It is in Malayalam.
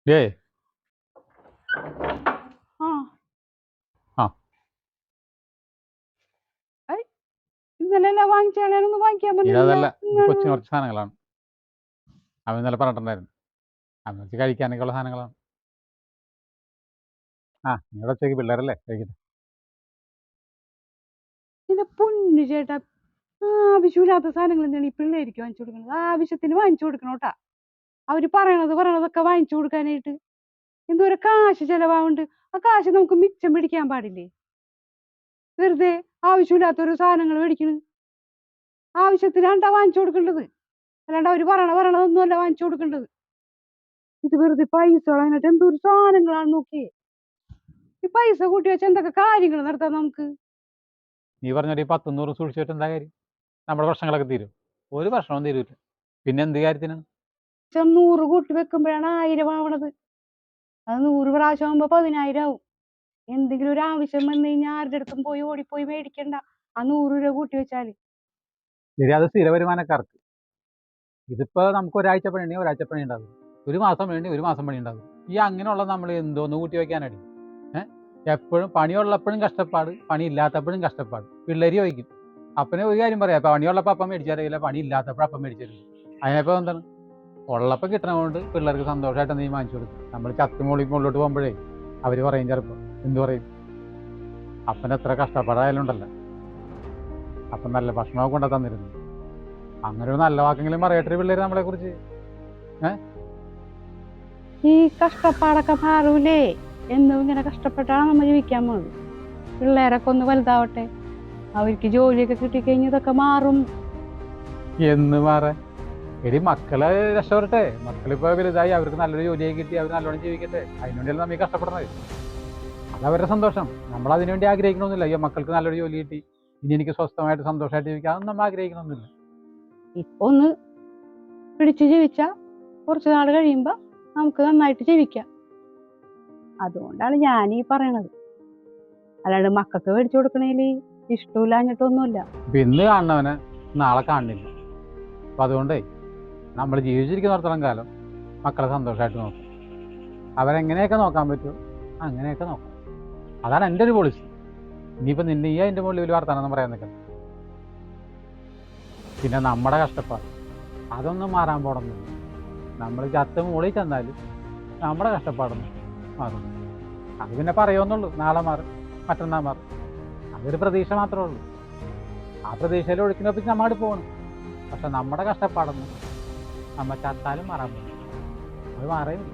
ഏയ് ആ ആ ഐ, ഇന്നലെ എല്ലാം വാങ്ങിച്ചാലൊന്നും വാങ്ങിക്കാൻ പറഞ്ഞില്ല. ഇതല്ല, ഇത് കൊച്ചിന് കുറച്ച് സാധനങ്ങളാണ്. അവൻ ഇന്നലെ പറഞ്ഞിട്ടുണ്ടായിരുന്നു. അവൻ വെച്ച് കഴിക്കാനൊക്കെ ഉള്ള സാധനങ്ങളാണ്. നിങ്ങളുടെ ഉച്ചയ്ക്ക് പിള്ളേരല്ലേ കഴിക്കട്ടെ. എന്റെ പൊന്നു ചേട്ടാ, ആവശ്യമില്ലാത്ത സാധനങ്ങൾ എന്താണ് ഈ പിള്ളേർക്ക് വാങ്ങിച്ചു കൊടുക്കുന്നത്? ആവശ്യത്തിന് വാങ്ങിച്ചു കൊടുക്കണോട്ടാ. അവര് പറയണതൊക്കെ വാങ്ങിച്ചു കൊടുക്കാനായിട്ട് എന്തോരം കാശ് ചെലവാവുണ്ട്. ആ കാശ് നമുക്ക് മിച്ചം പിടിക്കാൻ പാടില്ലേ? വെറുതെ ആവശ്യമില്ലാത്തൊരു സാധനങ്ങൾ മേടിക്കണ്. ആവശ്യത്തിനാണ്ടാ വാങ്ങിച്ചു കൊടുക്കേണ്ടത്, അല്ലാണ്ട് അവര് പറയണതൊന്നുമല്ല വാങ്ങിച്ചു കൊടുക്കേണ്ടത്. ഇത് വെറുതെ പൈസ കളഞ്ഞിട്ട് എന്തൊരു സാധനങ്ങളാണ് നോക്കിയേ. ഈ പൈസ കൂട്ടി വെച്ച് എന്തൊക്കെ കാര്യങ്ങൾ നടത്താം നമുക്ക്. നീ പറഞ്ഞൊരു 10-100 സൂക്ഷിച്ചിട്ട് എന്താ കാര്യം? നമ്മുടെ പ്രശ്നങ്ങളൊക്കെ തീരും? ഒരു പ്രശ്നവും തീരൂല. പിന്നെ എന്ത് കാര്യത്തിനാണ്? 100 കൂട്ടി വെക്കുമ്പോഴാണ് 1000 ആവണത്. അത് 100 പ്രാവശ്യം ആകുമ്പോ 10,000 ആവും. എന്തെങ്കിലും ഒരു ആവശ്യം വന്നു കഴിഞ്ഞാൽ ആരുടെ അടുത്തും പോയി ഓടിപ്പോയി മേടിക്കണ്ട. ആ 100 രൂപ കൂട്ടി വെച്ചാല് ശരി, അത് സ്ഥിര വരുമാനക്കാർക്ക്. ഇതിപ്പോ നമുക്ക് ഒരാഴ്ച പണി ഉണ്ടെങ്കിൽ ഒരാഴ്ച പണി ഉണ്ടാകും, ഒരു മാസം വേണ്ടി ഒരു മാസം പണി ഉണ്ടാകും. ഈ അങ്ങനെയുള്ള നമ്മൾ എന്തോന്ന് കൂട്ടി വെക്കാനടി? എപ്പോഴും പണിയുള്ളപ്പോഴും കഷ്ടപ്പാട്, പണി ഇല്ലാത്തപ്പോഴും കഷ്ടപ്പാട്. പിള്ളേർ ചോദിക്കും, അപ്പനെ ഒരു കാര്യം പറയാം, പണിയുള്ളപ്പോൾ അപ്പം മേടിച്ചറിയില്ല, പണി ഇല്ലാത്തപ്പോൾ അപ്പം മേടിച്ചറിയില്ല. അതിനിപ്പോൾ എന്താണ്? ഉള്ളപ്പോൾ കിട്ടണതുകൊണ്ട് പിള്ളേർക്ക് സന്തോഷമായിട്ട് നീ വാങ്ങിച്ചു കൊടുക്കും. നമ്മൾ ചത്തുമൂളി മുകളിലോട്ട് പോകുമ്പോഴേ അവർ പറയും ചിലപ്പോൾ, എന്തു പറയും, അപ്പൻ എത്ര കഷ്ടപ്പാടായാലും ഉണ്ടല്ലോ, അപ്പം നല്ല ഭക്ഷണമൊക്കെ കൊണ്ടു തന്നിരുന്നു. അങ്ങനെ ഒരു നല്ല വാക്കെങ്കിലും പറയട്ടെ പിള്ളേർ നമ്മളെ കുറിച്ച്. ഈ കഷ്ടപ്പാടൊക്കെ മാറൂലേ? എന്നും ഇങ്ങനെ കഷ്ടപ്പെട്ടാണ് നമ്മൾ ജീവിക്കാൻ പോകുന്നത്. പിള്ളേരൊക്കെ ഒന്ന് വലുതാവട്ടെ, അവർക്ക് ജോലിയൊക്കെ കിട്ടിക്കഴിഞ്ഞ് ഇതൊക്കെ മാറും. എന്ന് മാറാൻ? എടി, മക്കളെ രക്ഷപ്പെടട്ടെ. മക്കളിപ്പോൾ വലുതായി, അവർക്ക് നല്ലൊരു ജോലിയായി കിട്ടി, അവർ നല്ലോണം ജീവിക്കട്ടെ. അതിനുവേണ്ടിയല്ല നമ്മൾ കഷ്ടപ്പെടുന്നത്. അതവരുടെ സന്തോഷം. നമ്മൾ അതിനുവേണ്ടി ആഗ്രഹിക്കണമെന്നില്ല. അയ്യോ, മക്കൾക്ക് നല്ലൊരു ജോലി കിട്ടി, ഇനി എനിക്ക് സ്വസ്ഥമായിട്ട് സന്തോഷമായിട്ട് ജീവിക്കാം, അതൊന്നും നമ്മൾ ആഗ്രഹിക്കണമെന്നില്ല. ഇപ്പൊ ഒന്ന് പിടിച്ചു ജീവിച്ചാ കുറച്ചു നാൾ കഴിയുമ്പോ നമുക്ക് നന്നായിട്ട് ജീവിക്കാം. അതുകൊണ്ടാണ് ഞാൻ ഈ പറയണത്. അല്ലാണ്ട് മക്കൾക്ക് മേടിച്ചു കൊടുക്കണേല് ഇഷ്ടമില്ലാഞ്ഞിട്ടൊന്നുമില്ല. ഇപ്പം ഇന്ന് കാണുന്നവനെ നാളെ കാണുന്നില്ല. അപ്പം അതുകൊണ്ടേ നമ്മൾ ജീവിച്ചിരിക്കുന്നിടത്തോളം കാലം മക്കളെ സന്തോഷമായിട്ട് നോക്കാം. അവരെങ്ങനെയൊക്കെ നോക്കാൻ പറ്റുമോ അങ്ങനെയൊക്കെ നോക്കാം. അതാണ് എൻ്റെ ഒരു പോളിസി. ഇനിയിപ്പോൾ നിന്നെ ഈ അതിൻ്റെ മുകളിൽ ഒരു വർത്തമാനം പറയാൻ നിൽക്കണം. പിന്നെ നമ്മുടെ കഷ്ടപ്പാട് അതൊന്നും മാറാൻ പോകണമെന്നില്ല. നമ്മൾ ചത്ത് മുകളിൽ ചെന്നാലും നമ്മുടെ കഷ്ടപ്പാടൊന്നും മാറും. അത് പിന്നെ പറയുമെന്നുള്ളൂ, നാളെ മാറും, മറ്റന്നാൾ മാറും. അതൊരു പ്രതീക്ഷ മാത്രമേ ഉള്ളൂ. ആ പ്രതീക്ഷയിൽ ഒഴുക്കിനൊപ്പിച്ച് നമ്മോട് പോകണം. പക്ഷെ നമ്മുടെ കഷ്ടപ്പാടൊന്നും നമ്മൾ ചത്താലും മാറാൻ പോകും. അത് മാറേയില്ല.